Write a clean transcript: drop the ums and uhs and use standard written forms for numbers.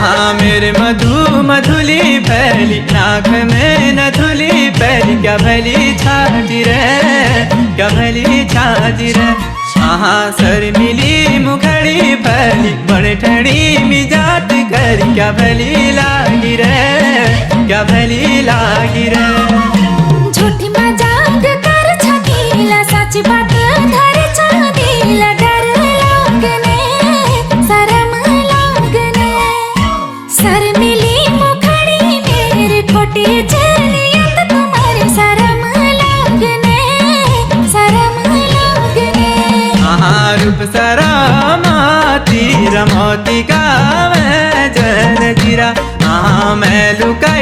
हाँ मेरे मधु मधुली पहली नाक में नथुली पहली क्या भली छाजी रे, क्या भली छाजी रे। हाँ सर मिली मुखड़ी पहली बड़े ठड़ी मिजात कर क्या भली लागी रे, क्या भली लागी रे। झूठी मजाक कर छकीला सच बात धर छकीला डर लागने शर्म लागने। सर मिली मुखड़ी मेरे कोटी चलियत तुम्हारे शर्म लागने, शर्म लागने। हाँ रूप सरामाती रमोती का मैं जन जीरा। हाँ मैं लुका